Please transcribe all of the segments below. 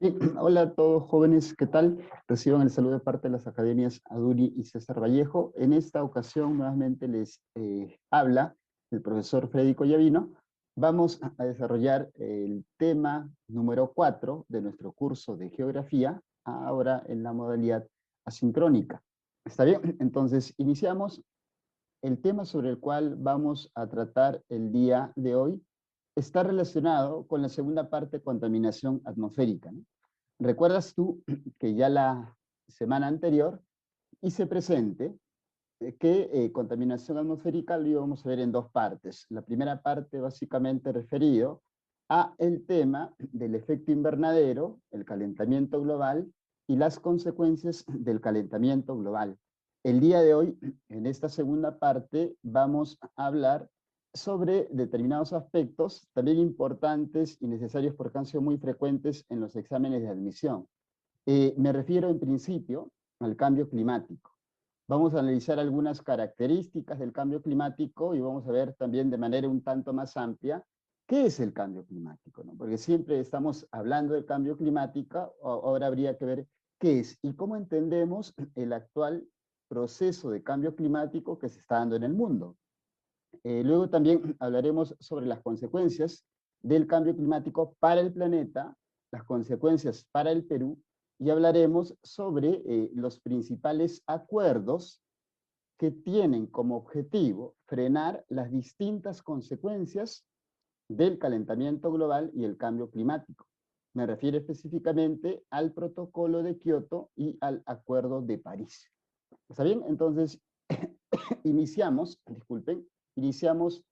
Bien, hola a todos jóvenes, ¿qué tal? Reciban el saludo de parte de las academias Aduri y César Vallejo. En esta ocasión nuevamente les habla el profesor Federico Llavino. Vamos a desarrollar el tema número 4 de nuestro curso de geografía, ahora en la modalidad asincrónica. ¿Está bien? Entonces iniciamos. El tema sobre el cual vamos a tratar el día de hoy está relacionado con la segunda parte, contaminación atmosférica, ¿no? ¿Recuerdas tú que ya la semana anterior hice presente que contaminación atmosférica lo íbamos a ver en dos partes? La primera parte básicamente referido a el tema del efecto invernadero, el calentamiento global y las consecuencias del calentamiento global. El día de hoy, en esta segunda parte, vamos a hablar sobre determinados aspectos también importantes y necesarios porque han sido muy frecuentes en los exámenes de admisión. Me refiero en principio al cambio climático. Vamos a analizar algunas características del cambio climático y vamos a ver también de manera un tanto más amplia qué es el cambio climático, ¿no? Porque siempre estamos hablando del cambio climático, ahora habría que ver qué es y cómo entendemos el actual proceso de cambio climático que se está dando en el mundo. Luego también hablaremos sobre las consecuencias del cambio climático para el planeta, las consecuencias para el Perú, y hablaremos sobre los principales acuerdos que tienen como objetivo frenar las distintas consecuencias del calentamiento global y el cambio climático. Me refiero específicamente al protocolo de Kioto y al acuerdo de París. ¿Está bien? Entonces, iniciamos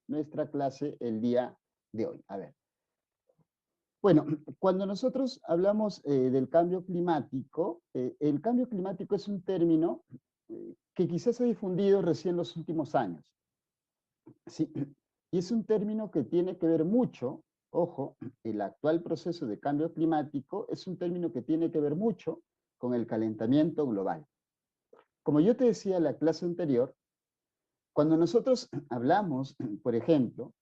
nuestra clase el día de hoy. A ver. Bueno, cuando nosotros hablamos del cambio climático, el cambio climático es un término que quizás se ha difundido recién en los últimos años. ¿Sí? Y es un término que tiene que ver mucho, ojo, el actual proceso de cambio climático es un término que tiene que ver mucho con el calentamiento global. Como yo te decía en la clase anterior, cuando nosotros hablamos, por ejemplo,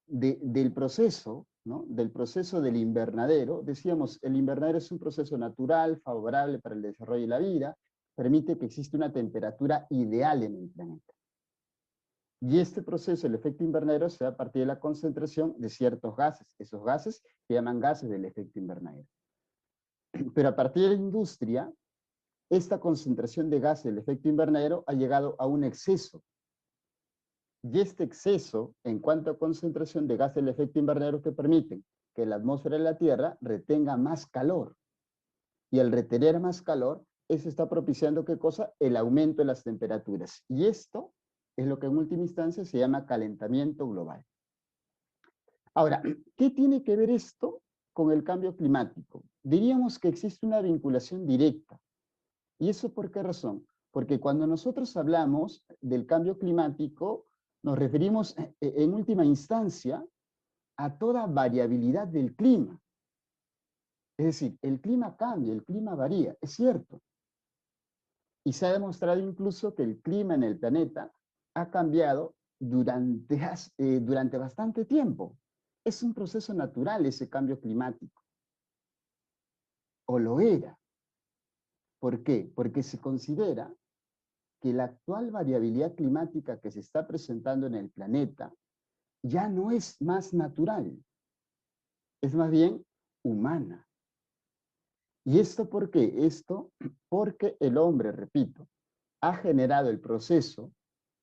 del proceso, ¿no? Del proceso del invernadero, decíamos, el invernadero es un proceso natural, favorable para el desarrollo de la vida, permite que exista una temperatura ideal en el planeta. Y este proceso, el efecto invernadero, se da a partir de la concentración de ciertos gases. Esos gases se llaman gases del efecto invernadero. Pero a partir de la industria, esta concentración de gases del efecto invernadero ha llegado a un exceso. Y este exceso, en cuanto a concentración de gases del efecto invernadero, que permiten que la atmósfera de la Tierra retenga más calor. Y al retener más calor, eso está propiciando, ¿qué cosa? El aumento de las temperaturas. Y esto es lo que en última instancia se llama calentamiento global. Ahora, ¿qué tiene que ver esto con el cambio climático? Diríamos que existe una vinculación directa. ¿Y eso por qué razón? Porque cuando nosotros hablamos del cambio climático, nos referimos en última instancia a toda variabilidad del clima. Es decir, el clima cambia, el clima varía, es cierto. Y se ha demostrado incluso que el clima en el planeta ha cambiado durante bastante tiempo. Es un proceso natural ese cambio climático, o lo era. ¿Por qué? Porque se considera que la actual variabilidad climática que se está presentando en el planeta ya no es más natural, es más bien humana. ¿Y esto por qué? Esto porque el hombre, repito, ha generado el proceso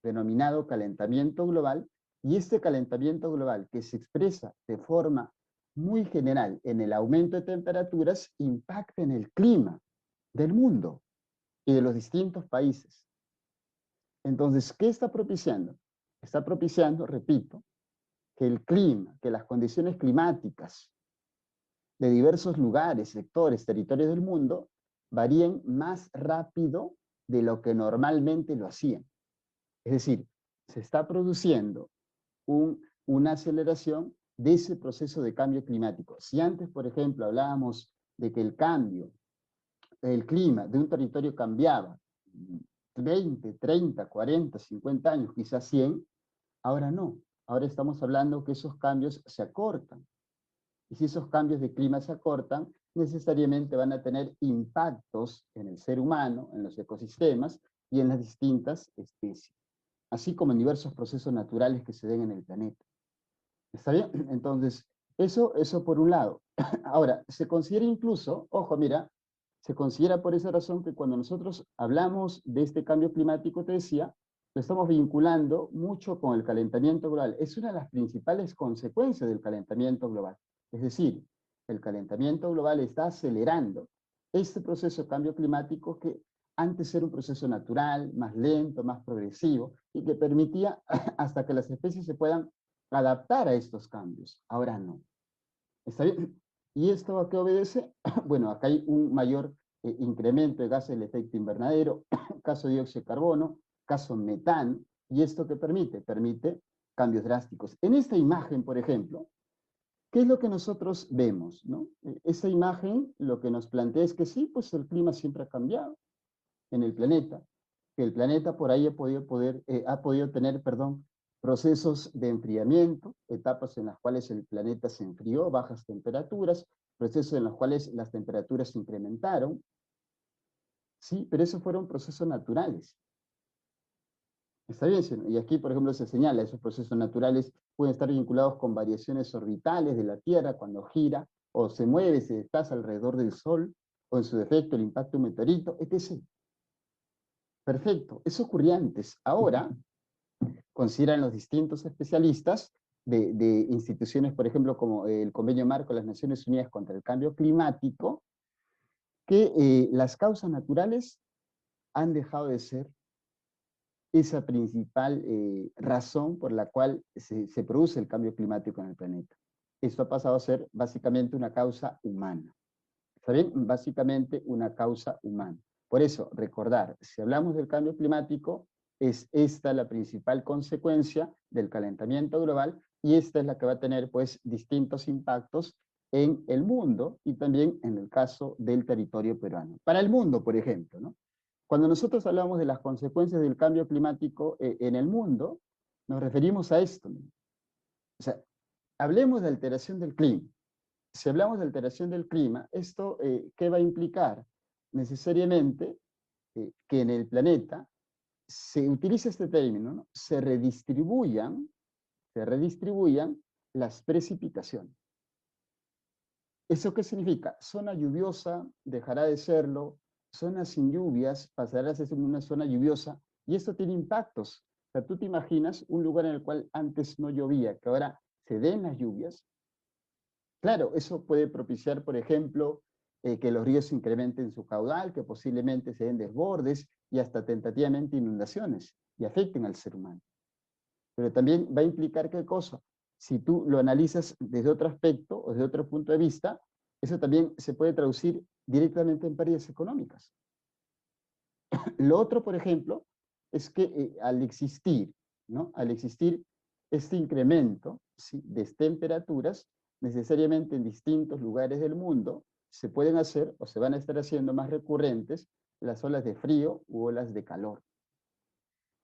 denominado calentamiento global, y este calentamiento global que se expresa de forma muy general en el aumento de temperaturas impacta en el clima del mundo y de los distintos países. Entonces, ¿qué está propiciando? Está propiciando, repito, que el clima, que las condiciones climáticas de diversos lugares, sectores, territorios del mundo varíen más rápido de lo que normalmente lo hacían. Es decir, se está produciendo una aceleración de ese proceso de cambio climático. Si antes, por ejemplo, hablábamos de que el clima de un territorio cambiaba 20, 30, 40, 50 años, quizás 100, ahora no. Ahora estamos hablando que esos cambios se acortan. Y si esos cambios de clima se acortan, necesariamente van a tener impactos en el ser humano, en los ecosistemas y en las distintas especies, así como en diversos procesos naturales que se den en el planeta. ¿Está bien? Entonces, eso por un lado. Ahora, se considera incluso, ojo, mira, se considera por esa razón que cuando nosotros hablamos de este cambio climático, te decía, lo estamos vinculando mucho con el calentamiento global. Es una de las principales consecuencias del calentamiento global. Es decir, el calentamiento global está acelerando este proceso de cambio climático que antes era un proceso natural, más lento, más progresivo, y que permitía hasta que las especies se puedan adaptar a estos cambios. Ahora no. ¿Está bien? ¿Y esto a qué obedece? Bueno, acá hay un mayor incremento de gases del efecto invernadero, caso de dióxido de carbono, caso metano, ¿y esto qué permite? Permite cambios drásticos. En esta imagen, por ejemplo, ¿qué es lo que nosotros vemos? ¿No? Esa imagen lo que nos plantea es que sí, pues el clima siempre ha cambiado en el planeta, que el planeta por ahí ha podido tener, perdón, procesos de enfriamiento, etapas en las cuales el planeta se enfrió, bajas temperaturas, procesos en los cuales las temperaturas se incrementaron, sí, pero esos fueron procesos naturales. Está bien, y aquí, por ejemplo, se señala, esos procesos naturales pueden estar vinculados con variaciones orbitales de la Tierra cuando gira, o se mueve, se desplaza alrededor del Sol, o en su defecto el impacto de un meteorito, etc. Perfecto, eso ocurría antes. Ahora, consideran los distintos especialistas de instituciones, por ejemplo, como el Convenio Marco de las Naciones Unidas contra el Cambio Climático, que las causas naturales han dejado de ser esa principal razón por la cual se produce el cambio climático en el planeta. Esto ha pasado a ser básicamente una causa humana. ¿Está bien? Básicamente una causa humana. Por eso, recordar, si hablamos del cambio climático, es esta la principal consecuencia del calentamiento global y esta es la que va a tener pues distintos impactos en el mundo y también en el caso del territorio peruano. Para el mundo, por ejemplo, ¿no? Cuando nosotros hablamos de las consecuencias del cambio climático en el mundo, nos referimos a esto, ¿no? O sea, hablemos de alteración del clima. Si hablamos de alteración del clima, ¿esto qué va a implicar? Necesariamente que en el planeta se utiliza este término, ¿no? Se redistribuyan las precipitaciones. ¿Eso qué significa? Zona lluviosa dejará de serlo, zona sin lluvias pasará a ser una zona lluviosa, y esto tiene impactos. O sea, tú te imaginas un lugar en el cual antes no llovía, que ahora se den las lluvias. Claro, eso puede propiciar, por ejemplo, que los ríos incrementen su caudal, que posiblemente se den desbordes y hasta tentativamente inundaciones y afecten al ser humano. Pero también va a implicar qué cosa. Si tú lo analizas desde otro aspecto o desde otro punto de vista, eso también se puede traducir directamente en pérdidas económicas. Lo otro, por ejemplo, es que al existir, ¿no? Al existir este incremento, ¿sí?, de temperaturas, necesariamente en distintos lugares del mundo se pueden hacer o se van a estar haciendo más recurrentes las olas de frío u olas de calor.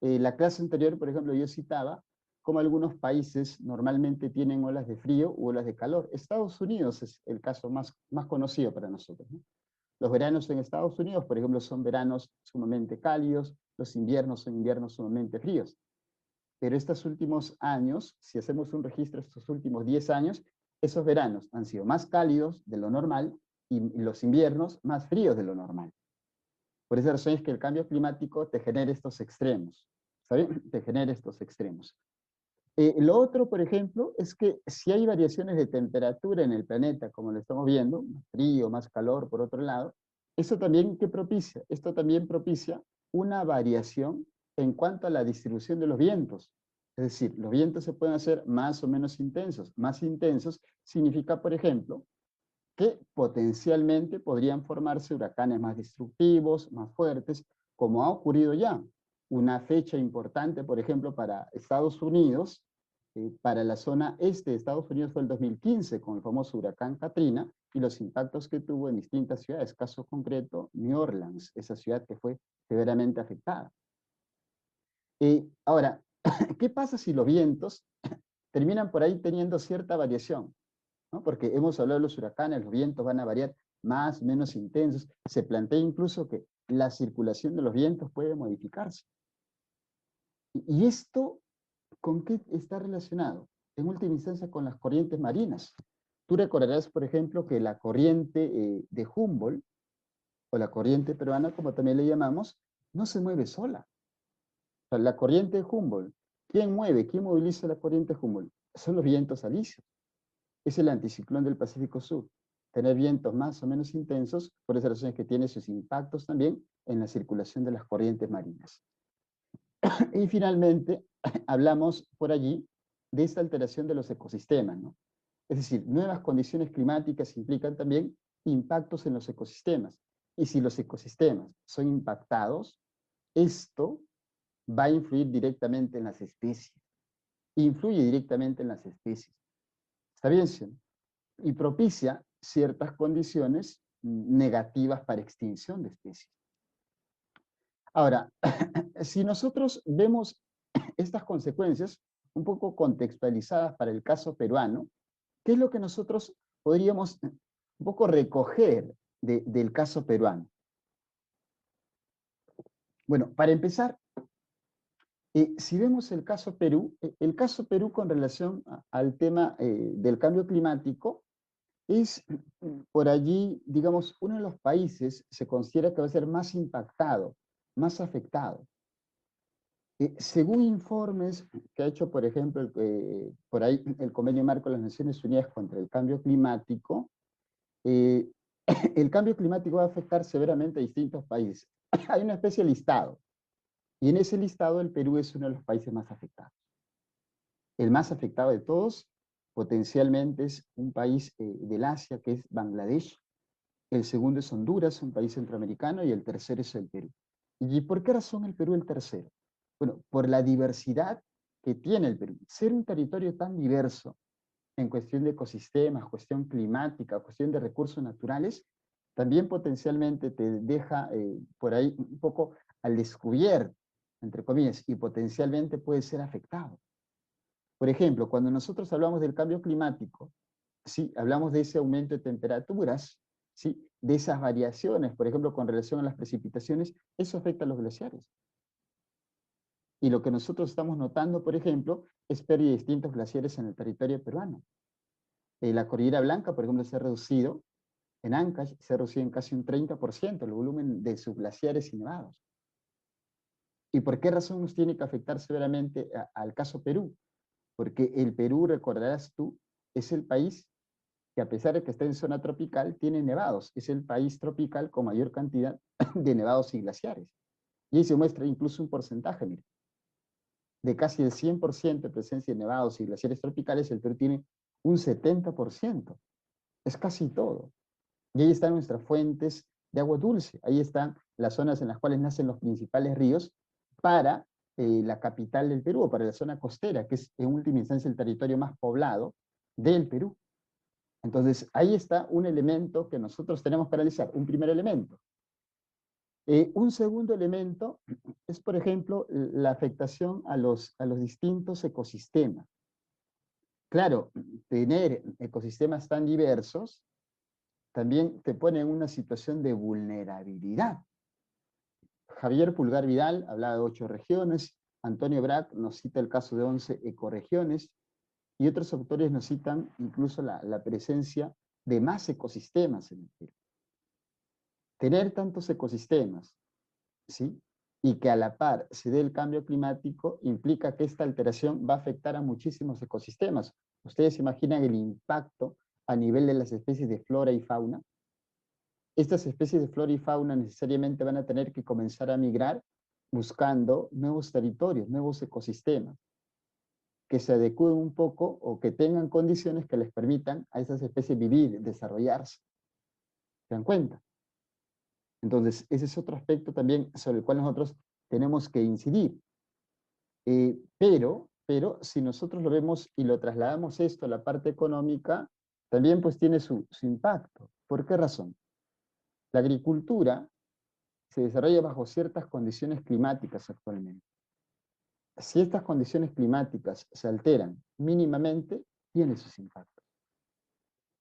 La clase anterior, por ejemplo, yo citaba cómo algunos países normalmente tienen olas de frío u olas de calor. Estados Unidos es el caso más conocido para nosotros, ¿no? Los veranos en Estados Unidos, por ejemplo, son veranos sumamente cálidos, los inviernos son inviernos sumamente fríos. Pero estos últimos años, si hacemos un registro de estos últimos 10 años, esos veranos han sido más cálidos de lo normal y los inviernos más fríos de lo normal. Por esa razón es que el cambio climático te genera estos extremos, ¿sabes? Te genera estos extremos. Lo otro, por ejemplo, es que si hay variaciones de temperatura en el planeta, como lo estamos viendo, más frío, más calor, por otro lado, eso también, ¿qué propicia? Esto también propicia una variación en cuanto a la distribución de los vientos. Es decir, los vientos se pueden hacer más o menos intensos. Más intensos significa, por ejemplo, que potencialmente podrían formarse huracanes más destructivos, más fuertes, como ha ocurrido ya. Una fecha importante, por ejemplo, para Estados Unidos, para la zona este de Estados Unidos fue el 2015, con el famoso huracán Katrina, y los impactos que tuvo en distintas ciudades, caso concreto, New Orleans, esa ciudad que fue severamente afectada. Ahora, ¿qué pasa si los vientos terminan por ahí teniendo cierta variación? ¿No? Porque hemos hablado de los huracanes, los vientos van a variar, más, menos intensos. Se plantea incluso que la circulación de los vientos puede modificarse. ¿Y esto con qué está relacionado? En última instancia con las corrientes marinas. Tú recordarás, por ejemplo, que la corriente de Humboldt, o la corriente peruana, como también le llamamos, no se mueve sola. O sea, la corriente de Humboldt, ¿quién mueve, quién moviliza la corriente de Humboldt? Son los vientos alisios. Es el anticiclón del Pacífico Sur. Tener vientos más o menos intensos, por esa razón es que tiene sus impactos también en la circulación de las corrientes marinas. Y finalmente, hablamos por allí de esta alteración de los ecosistemas, ¿no? Es decir, nuevas condiciones climáticas implican también impactos en los ecosistemas. Y si los ecosistemas son impactados, esto va a influir directamente en las especies. Influye directamente en las especies. ¿Está bien, sí? Y propicia ciertas condiciones negativas para extinción de especies. Ahora, si nosotros vemos estas consecuencias un poco contextualizadas para el caso peruano, ¿qué es lo que nosotros podríamos un poco recoger del caso peruano? Bueno, para empezar, si vemos el caso Perú con relación al tema del cambio climático, es por allí, digamos, uno de los países se considera que va a ser más impactado, más afectado. Según informes que ha hecho, por ejemplo, por ahí el Convenio Marco de las Naciones Unidas contra el Cambio Climático, eh, el cambio climático va a afectar severamente a distintos países. Hay una especie de listado, y en ese listado el Perú es uno de los países más afectados. El más afectado de todos, potencialmente, es un país del Asia, que es Bangladesh. El segundo es Honduras, un país centroamericano, y el tercero es el Perú. ¿Y por qué razón el Perú el tercero? Bueno, por la diversidad que tiene el Perú. Ser un territorio tan diverso en cuestión de ecosistemas, cuestión climática, cuestión de recursos naturales, también potencialmente te deja por ahí un poco al descubierto, entre comillas, y potencialmente puede ser afectado. Por ejemplo, cuando nosotros hablamos del cambio climático, ¿sí? Hablamos de ese aumento de temperaturas, ¿sí? De esas variaciones, por ejemplo, con relación a las precipitaciones, eso afecta a los glaciares. Y lo que nosotros estamos notando, por ejemplo, es pérdida de distintos glaciares en el territorio peruano. La Cordillera Blanca, por ejemplo, se ha reducido, en Ancash se ha reducido en casi un 30% el volumen de sus glaciares y nevados. ¿Y por qué razón nos tiene que afectar severamente al caso Perú? Porque el Perú, recordarás tú, es el país que a pesar de que está en zona tropical, tiene nevados. Es el país tropical con mayor cantidad de nevados y glaciares. Y ahí se muestra incluso un porcentaje, mire. De casi el 100% de presencia de nevados y glaciares tropicales, el Perú tiene un 70%. Es casi todo. Y ahí están nuestras fuentes de agua dulce. Ahí están las zonas en las cuales nacen los principales ríos para la capital del Perú, o para la zona costera, que es en última instancia el territorio más poblado del Perú. Entonces, ahí está un elemento que nosotros tenemos que analizar, un primer elemento. Un segundo elemento es, por ejemplo, la afectación a los distintos ecosistemas. Claro, tener ecosistemas tan diversos también te pone en una situación de vulnerabilidad. Javier Pulgar Vidal hablaba de 8 regiones, Antonio Brac nos cita el caso de 11 ecorregiones, y otros autores nos citan incluso la presencia de más ecosistemas en el Perú. Tener tantos ecosistemas, ¿sí? Y que a la par se dé el cambio climático, implica que esta alteración va a afectar a muchísimos ecosistemas. Ustedes se imaginan el impacto a nivel de las especies de flora y fauna. Estas especies de flora y fauna necesariamente van a tener que comenzar a migrar buscando nuevos territorios, nuevos ecosistemas, que se adecúen un poco o que tengan condiciones que les permitan a esas especies vivir, desarrollarse. ¿Se dan cuenta? Entonces, ese es otro aspecto también sobre el cual nosotros tenemos que incidir. Pero si nosotros lo vemos y lo trasladamos esto a la parte económica, también pues tiene su impacto. ¿Por qué razón? La agricultura se desarrolla bajo ciertas condiciones climáticas actualmente. Si estas condiciones climáticas se alteran mínimamente, tiene sus impactos.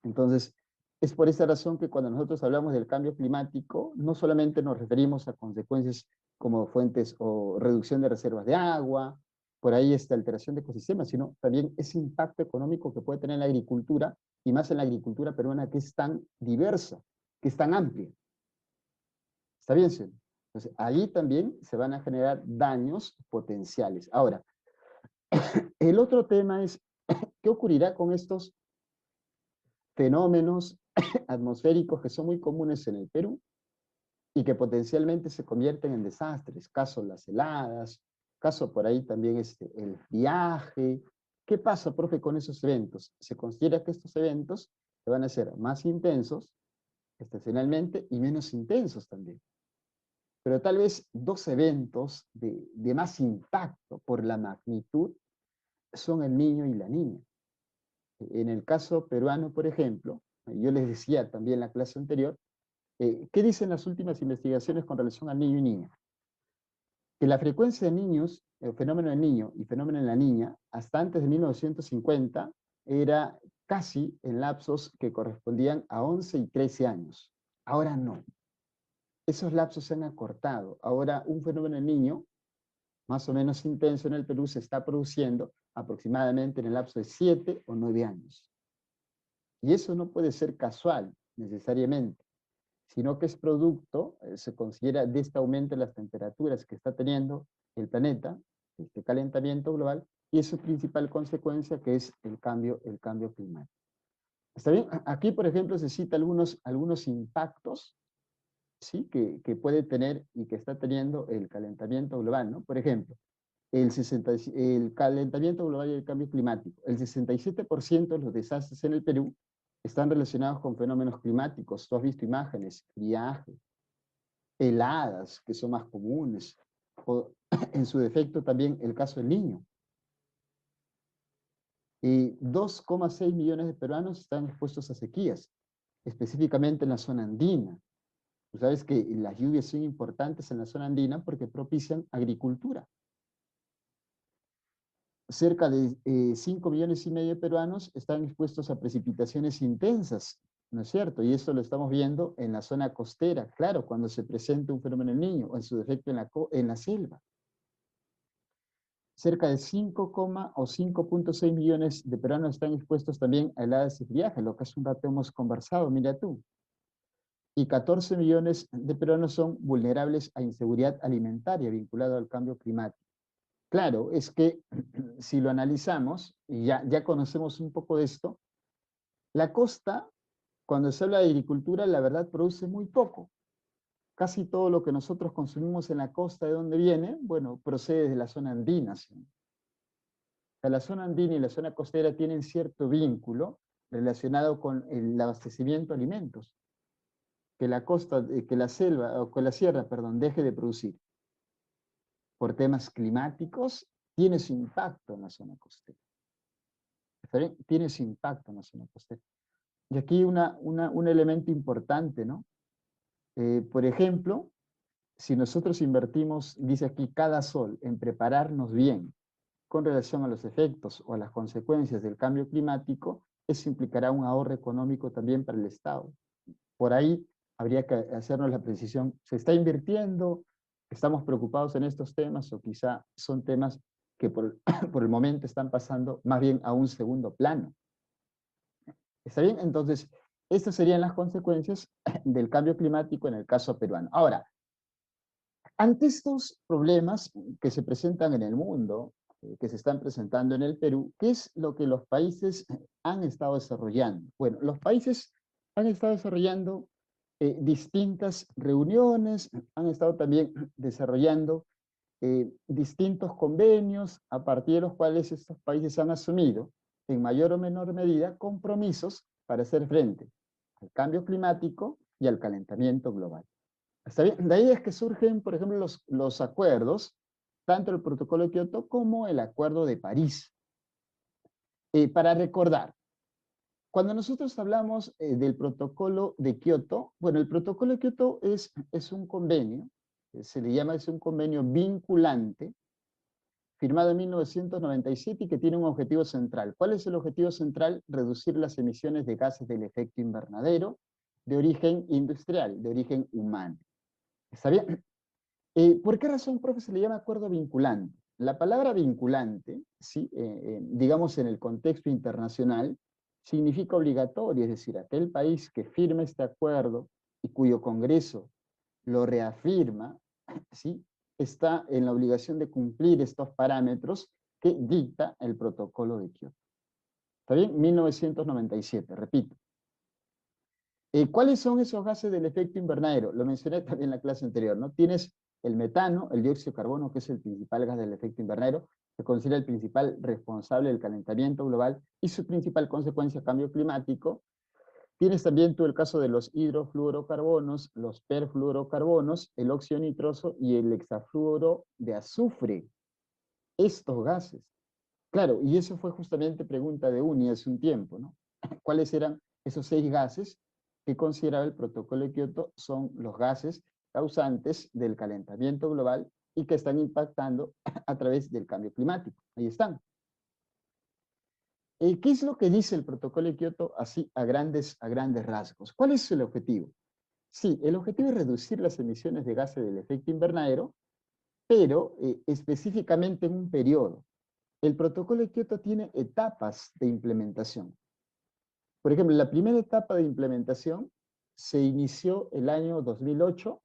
Entonces, Es por esa razón que cuando nosotros hablamos del cambio climático, no solamente nos referimos a consecuencias como fuentes o reducción de reservas de agua, por ahí esta alteración de ecosistemas, sino también ese impacto económico que puede tener la agricultura, y más en la agricultura peruana que es tan diversa, que es tan amplia. ¿Está bien, señor? Entonces, ahí también se van a generar daños potenciales. Ahora, el otro tema es, ¿qué ocurrirá con estos fenómenos atmosféricos que son muy comunes en el Perú y que potencialmente se convierten en desastres? Caso las heladas, caso por ahí también el viaje. ¿Qué pasa, profe, con esos eventos? Se considera que estos eventos van a ser más intensos estacionalmente y menos intensos también. Pero tal vez dos eventos de más impacto por la magnitud son el Niño y la Niña. En el caso peruano, por ejemplo, yo les decía también en la clase anterior, ¿qué dicen las últimas investigaciones con relación al niño y niña? Que la frecuencia de niños, el fenómeno del niño y fenómeno de la niña, hasta antes de 1950, era casi en lapsos que correspondían a 11 y 13 años. Ahora no. Esos lapsos se han acortado. Ahora un fenómeno del niño, más o menos intenso en el Perú, se está produciendo aproximadamente en el lapso de 7 o 9 años. Y eso no puede ser casual, necesariamente, sino que es producto, se considera, de este aumento de las temperaturas que está teniendo el planeta, este calentamiento global, y su principal consecuencia que es el cambio climático. ¿Está bien? Aquí, por ejemplo, se cita algunos impactos, ¿sí? que puede tener y que está teniendo el calentamiento global, ¿no? Por ejemplo, el calentamiento global y el cambio climático. El 67% de los desastres en el Perú están relacionados con fenómenos climáticos. Tú has visto imágenes, viaje, heladas, que son más comunes, o en su defecto también el caso del Niño. Y 2,6 millones de peruanos están expuestos a sequías, específicamente en la zona andina. Tú sabes que las lluvias son importantes en la zona andina porque propician agricultura. Cerca de 5 millones y medio de peruanos están expuestos a precipitaciones intensas, ¿no es cierto? Y esto lo estamos viendo en la zona costera, claro, cuando se presenta un fenómeno del Niño, o en su defecto en la selva. Cerca de 5,6 millones de peruanos están expuestos también a heladas y friajes, lo que hace un rato hemos conversado, mira tú. Y 14 millones de peruanos son vulnerables a inseguridad alimentaria vinculada al cambio climático. Claro, es que si lo analizamos, y ya conocemos un poco de esto, la costa, cuando se habla de agricultura, la verdad produce muy poco. Casi todo lo que nosotros consumimos en la costa, ¿de dónde viene? Bueno, procede de la zona andina. ¿Sí? O sea, la zona andina y la zona costera tienen cierto vínculo relacionado con el abastecimiento de alimentos, que la costa, que la selva, o que la sierra, perdón, deje de producir por temas climáticos, tiene su impacto en la zona costera. Tiene su impacto en la zona costera. Y aquí un elemento importante, ¿no? Por ejemplo, si nosotros invertimos, dice aquí, cada sol en prepararnos bien con relación a los efectos o a las consecuencias del cambio climático, eso implicará un ahorro económico también para el Estado. Por ahí habría que hacernos la precisión, ¿se está invirtiendo? ¿Estamos preocupados en estos temas? O quizá son temas que por el momento están pasando más bien a un segundo plano. ¿Está bien? Entonces, estas serían las consecuencias del cambio climático en el caso peruano. Ahora, ante estos problemas que se presentan en el mundo, que se están presentando en el Perú, ¿qué es lo que los países han estado desarrollando? Bueno, los países han estado desarrollando distintas reuniones, han estado también desarrollando distintos convenios a partir de los cuales estos países han asumido, en mayor o menor medida, compromisos para hacer frente al cambio climático y al calentamiento global. ¿Está bien? De ahí es que surgen, por ejemplo, los acuerdos, tanto el Protocolo de Kioto como el Acuerdo de París. Para recordar, cuando nosotros hablamos del Protocolo de Kioto, bueno, el Protocolo de Kioto es un convenio, se le llama, es un convenio vinculante, firmado en 1997 y que tiene un objetivo central. ¿Cuál es el objetivo central? Reducir las emisiones de gases del efecto invernadero de origen industrial, de origen humano. ¿Está bien? ¿Por qué razón, profe, se le llama acuerdo vinculante? La palabra vinculante, ¿sí? Digamos en el contexto internacional, significa obligatorio, es decir, aquel país que firma este acuerdo y cuyo Congreso lo reafirma, ¿sí? Está en la obligación de cumplir estos parámetros que dicta el protocolo de Kioto. ¿Está bien? 1997, repito. ¿Cuáles son esos gases del efecto invernadero? Lo mencioné también en la clase anterior, ¿no? Tienes el metano, el dióxido de carbono, que es el principal gas del efecto invernadero, se considera el principal responsable del calentamiento global y su principal consecuencia, cambio climático. Tienes también tú el caso de los hidrofluorocarbonos, los perfluorocarbonos, el óxido nitroso y el hexafluoro de azufre. Estos gases. Claro, y eso fue justamente pregunta de UNI hace un tiempo, ¿no? ¿Cuáles eran esos 6 gases que consideraba el protocolo de Kioto son los gases causantes del calentamiento global y que están impactando a través del cambio climático? Ahí están. ¿Qué es lo que dice el protocolo de Kioto así a grandes rasgos? ¿Cuál es el objetivo? Sí, el objetivo es reducir las emisiones de gases del efecto invernadero, pero específicamente en un periodo. El protocolo de Kioto tiene etapas de implementación. Por ejemplo, la primera etapa de implementación se inició el año 2008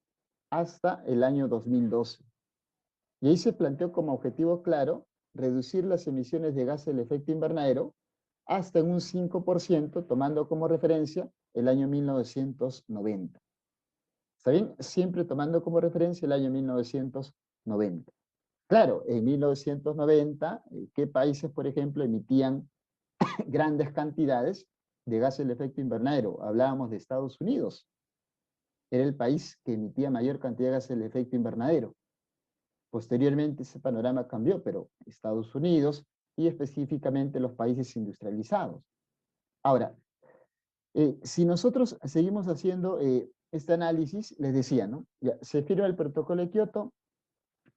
hasta el año 2012. Y ahí se planteó como objetivo claro reducir las emisiones de gases del efecto invernadero hasta en un 5%, tomando como referencia el año 1990. ¿Está bien? Siempre tomando como referencia el año 1990. Claro, en 1990, ¿qué países, por ejemplo, emitían grandes cantidades de gases del efecto invernadero? Hablábamos de Estados Unidos. Era el país que emitía mayor cantidad de gases del efecto invernadero. Posteriormente ese panorama cambió, pero Estados Unidos y específicamente los países industrializados. Ahora, si nosotros seguimos haciendo este análisis, les decía, ¿no? Ya, se firma el protocolo de Kioto,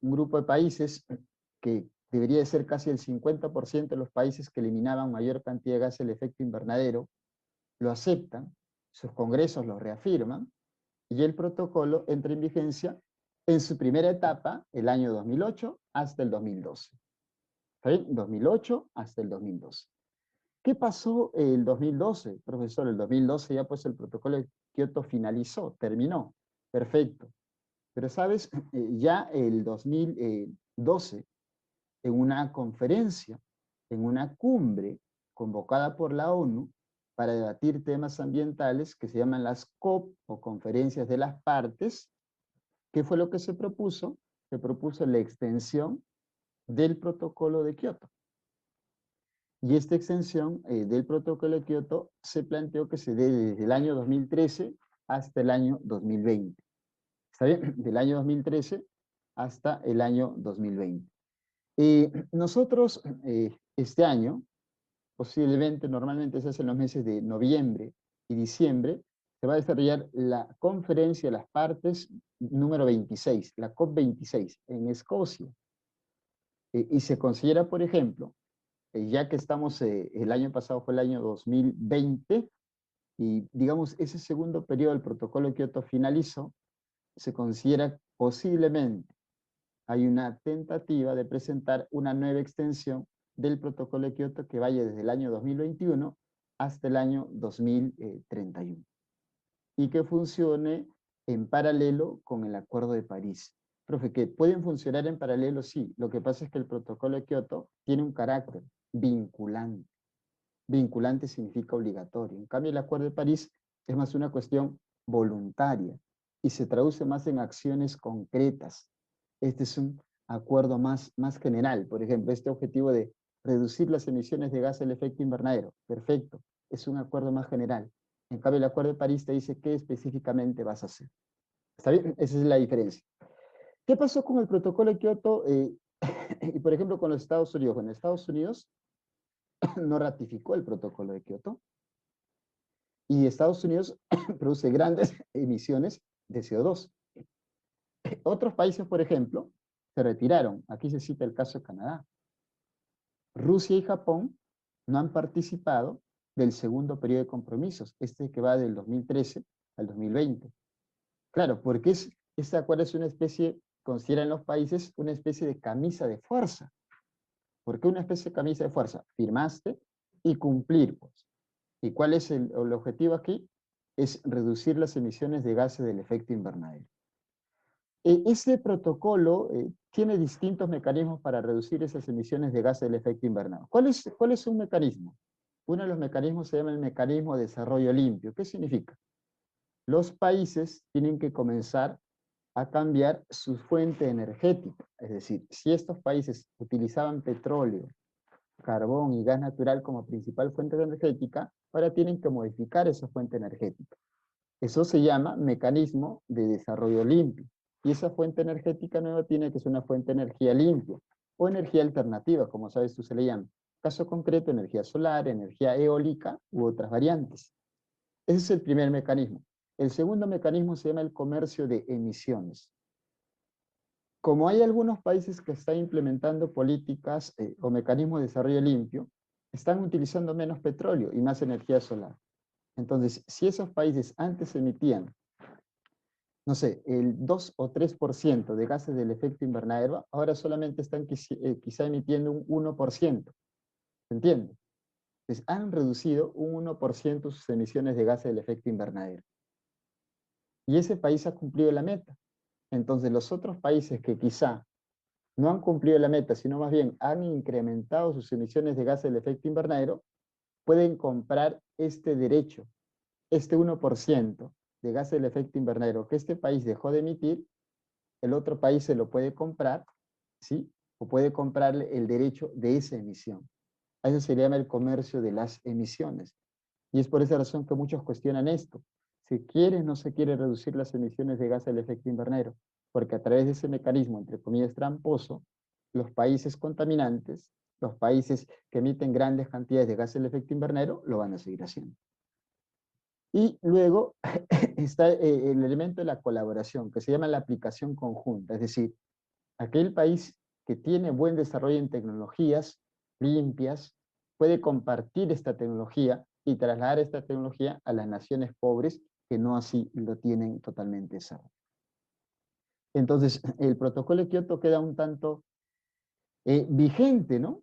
un grupo de países que debería de ser casi el 50% de los países que eliminaban mayor cantidad de gases del efecto invernadero, lo aceptan, sus congresos lo reafirman, y el protocolo entra en vigencia en su primera etapa, el año 2008 hasta el 2012. ¿Está bien? 2008 hasta el 2012. ¿Qué pasó el 2012, profesor? El 2012 ya pues el protocolo de Kioto finalizó, terminó. Perfecto. Pero sabes, ya el 2012, en una conferencia, en una cumbre convocada por la ONU para debatir temas ambientales que se llaman las COP o conferencias de las partes, ¿qué fue lo que se propuso? Se propuso la extensión del protocolo de Kioto. Y esta extensión del protocolo de Kioto se planteó que se dé desde el año 2013 hasta el año 2020. ¿Está bien? Del año 2013 hasta el año 2020. Nosotros este año, posiblemente, normalmente se hace en los meses de noviembre y diciembre, se va a desarrollar la conferencia de las partes número 26, la COP26, en Escocia. Y se considera, por ejemplo, ya que estamos, el año pasado fue el año 2020, y digamos, ese segundo periodo del protocolo de Kioto finalizó, se considera posiblemente hay una tentativa de presentar una nueva extensión del protocolo de Kioto que vaya desde el año 2021 hasta el año 2031 y que funcione en paralelo con el Acuerdo de París. Profe, ¿que pueden funcionar en paralelo? Sí. Lo que pasa es que el protocolo de Kioto tiene un carácter vinculante. Vinculante significa obligatorio. En cambio, el Acuerdo de París es más una cuestión voluntaria y se traduce más en acciones concretas. Este es un acuerdo más general. Por ejemplo, este objetivo de reducir las emisiones de gases del efecto invernadero. Perfecto. Es un acuerdo más general. En cambio, el Acuerdo de París te dice qué específicamente vas a hacer. ¿Está bien? Esa es la diferencia. ¿Qué pasó con el protocolo de Kioto y, por ejemplo, con los Estados Unidos? Bueno, Estados Unidos no ratificó el protocolo de Kioto y Estados Unidos produce grandes emisiones de CO2. Otros países, por ejemplo, se retiraron. Aquí se cita el caso de Canadá. Rusia y Japón no han participado del segundo periodo de compromisos, este que va del 2013 al 2020. Claro, porque este acuerdo es una especie, consideran los países, una especie de camisa de fuerza. ¿Por qué una especie de camisa de fuerza? Firmaste y cumplir, pues. ¿Y cuál es el objetivo aquí? Es reducir las emisiones de gases del efecto invernadero. Este protocolo tiene distintos mecanismos para reducir esas emisiones de gases del efecto invernadero. ¿Cuál es un mecanismo? Uno de los mecanismos se llama el mecanismo de desarrollo limpio. ¿Qué significa? Los países tienen que comenzar a cambiar su fuente energética. Es decir, si estos países utilizaban petróleo, carbón y gas natural como principal fuente energética, ahora tienen que modificar esa fuente energética. Eso se llama mecanismo de desarrollo limpio. Y esa fuente energética nueva tiene que ser una fuente de energía limpia o energía alternativa, como sabes tú se le llama. Caso concreto, energía solar, energía eólica u otras variantes. Ese es el primer mecanismo. El segundo mecanismo se llama el comercio de emisiones. Como hay algunos países que están implementando políticas o mecanismos de desarrollo limpio, están utilizando menos petróleo y más energía solar. Entonces, si esos países antes emitían, no sé, el 2 o 3% de gases del efecto invernadero, ahora solamente están quizá emitiendo un 1%. ¿Se entiende? Entonces, han reducido un 1% sus emisiones de gases del efecto invernadero. Y ese país ha cumplido la meta. Entonces, los otros países que quizá no han cumplido la meta, sino más bien han incrementado sus emisiones de gases del efecto invernadero, pueden comprar este derecho, este 1% de gases del efecto invernadero que este país dejó de emitir, el otro país se lo puede comprar, ¿sí? O puede comprarle el derecho de esa emisión. A eso se llama el comercio de las emisiones. Y es por esa razón que muchos cuestionan esto. ¿Se quiere o no se quiere reducir las emisiones de gases del efecto invernadero? Porque a través de ese mecanismo, entre comillas, tramposo, los países contaminantes, los países que emiten grandes cantidades de gases del efecto invernadero, lo van a seguir haciendo. Y luego está el elemento de la colaboración, que se llama la aplicación conjunta, es decir, aquel país que tiene buen desarrollo en tecnologías limpias, puede compartir esta tecnología y trasladar esta tecnología a las naciones pobres que no así lo tienen totalmente desarrollado. Entonces, el protocolo de Kioto queda un tanto vigente, ¿no?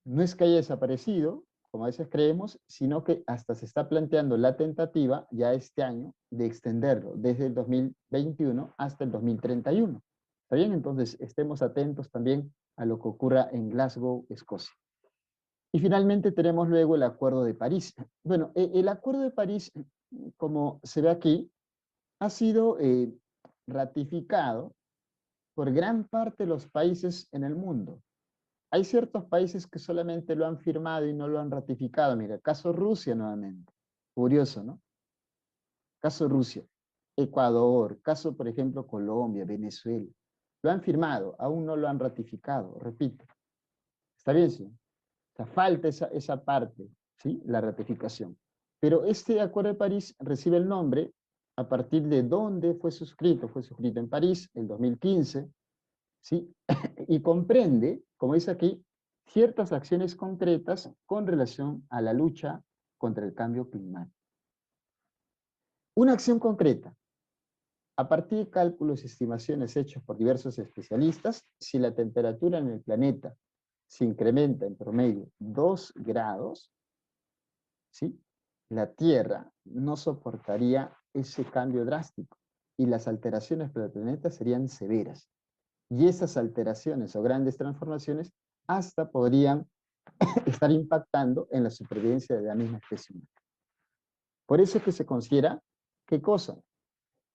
No es que haya desaparecido, como a veces creemos, sino que hasta se está planteando la tentativa, ya este año, de extenderlo desde el 2021 hasta el 2031. ¿Está bien? Entonces, estemos atentos también a lo que ocurra en Glasgow, Escocia. Y finalmente tenemos luego el Acuerdo de París. Bueno, el Acuerdo de París, como se ve aquí, ha sido ratificado por gran parte de los países en el mundo. Hay ciertos países que solamente lo han firmado y no lo han ratificado. Mira, caso Rusia nuevamente. Curioso, ¿no? Caso Rusia. Ecuador, caso por ejemplo Colombia, Venezuela. Lo han firmado, aún no lo han ratificado, repito. ¿Está bien, sí? O sea, falta esa parte, ¿sí? La ratificación. Pero este Acuerdo de París recibe el nombre a partir de dónde fue suscrito. Fue suscrito en París, en 2015, ¿sí? Y comprende, como dice aquí, ciertas acciones concretas con relación a la lucha contra el cambio climático. Una acción concreta, a partir de cálculos y estimaciones hechos por diversos especialistas, si la temperatura en el planeta se incrementa en promedio 2 grados, ¿sí? La Tierra no soportaría ese cambio drástico y las alteraciones para el planeta serían severas. Y esas alteraciones o grandes transformaciones hasta podrían estar impactando en la supervivencia de la misma especie humana. Por eso es que se considera, ¿qué cosa?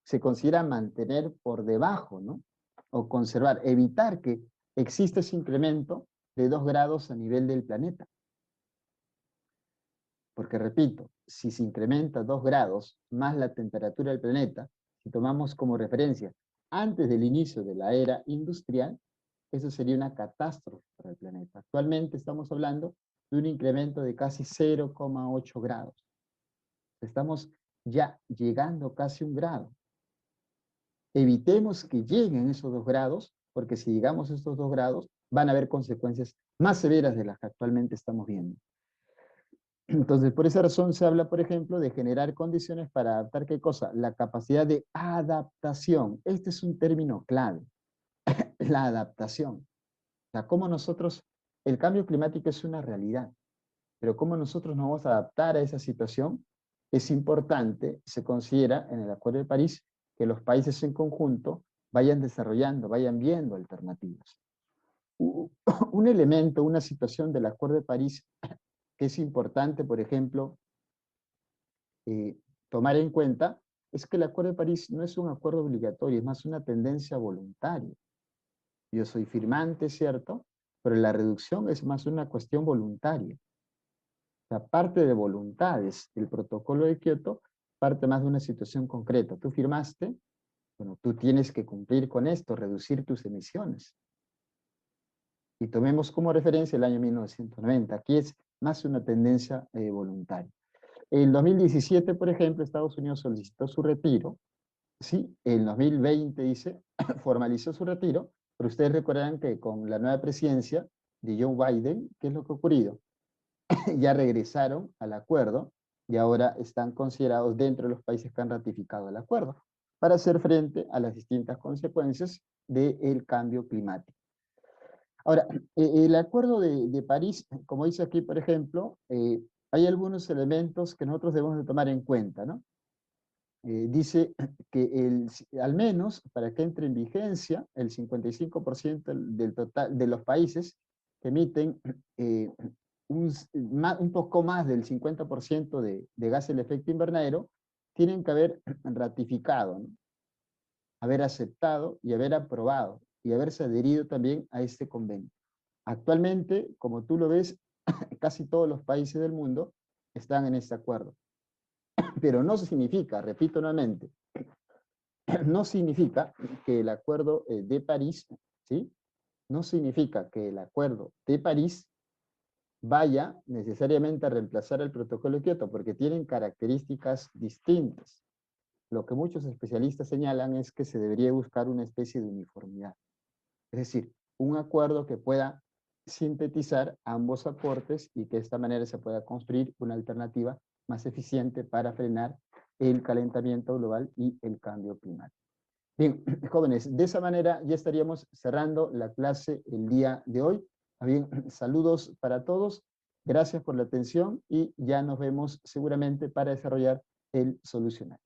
Se considera mantener por debajo, ¿no? O conservar, evitar que exista ese incremento de 2 grados a nivel del planeta. Porque repito, si se incrementa 2 grados más la temperatura del planeta, si tomamos como referencia antes del inicio de la era industrial, eso sería una catástrofe para el planeta. Actualmente estamos hablando de un incremento de casi 0,8 grados. Estamos ya llegando casi a 1 grado. Evitemos que lleguen esos 2 grados, porque si llegamos a estos 2 grados, van a haber consecuencias más severas de las que actualmente estamos viendo. Entonces, por esa razón se habla, por ejemplo, de generar condiciones para adaptar, ¿qué cosa? La capacidad de adaptación. Este es un término clave, la adaptación. O sea, cómo nosotros, el cambio climático es una realidad, pero cómo nosotros nos vamos a adaptar a esa situación es importante. Se considera en el Acuerdo de París que los países en conjunto vayan desarrollando, vayan viendo alternativas. Un elemento, una situación del Acuerdo de París que es importante, por ejemplo, tomar en cuenta, es que el Acuerdo de París no es un acuerdo obligatorio, es más una tendencia voluntaria. Yo soy firmante, ¿cierto? Pero la reducción es más una cuestión voluntaria. O sea, parte de voluntades. El protocolo de Kioto parte más de una situación concreta. Tú firmaste, bueno, tú tienes que cumplir con esto, reducir tus emisiones. Y tomemos como referencia el año 1990. Aquí es más una tendencia voluntaria. En 2017, por ejemplo, Estados Unidos solicitó su retiro. Sí, en 2020, dice, formalizó su retiro, pero ustedes recordarán que con la nueva presidencia de Joe Biden, ¿qué es lo que ha ocurrido? Ya regresaron al acuerdo y ahora están considerados dentro de los países que han ratificado el acuerdo para hacer frente a las distintas consecuencias del cambio climático. Ahora, el acuerdo de París, como dice aquí, por ejemplo, hay algunos elementos que nosotros debemos de tomar en cuenta, ¿no? Dice que al menos para que entre en vigencia, el 55% del total de los países que emiten un poco más del 50% de gas del efecto invernadero, tienen que haber ratificado, ¿no? Haber aceptado y haber aprobado y haberse adherido también a este convenio. Actualmente, como tú lo ves, casi todos los países del mundo están en este acuerdo. Pero no significa, repito nuevamente, no significa que el acuerdo de París, ¿sí? No significa que el acuerdo de París vaya necesariamente a reemplazar el protocolo de Kioto, porque tienen características distintas. Lo que muchos especialistas señalan es que se debería buscar una especie de uniformidad. Es decir, un acuerdo que pueda sintetizar ambos aportes y que de esta manera se pueda construir una alternativa más eficiente para frenar el calentamiento global y el cambio climático. Bien, jóvenes, de esa manera ya estaríamos cerrando la clase el día de hoy. Bien, saludos para todos, gracias por la atención y ya nos vemos seguramente para desarrollar el solucionario.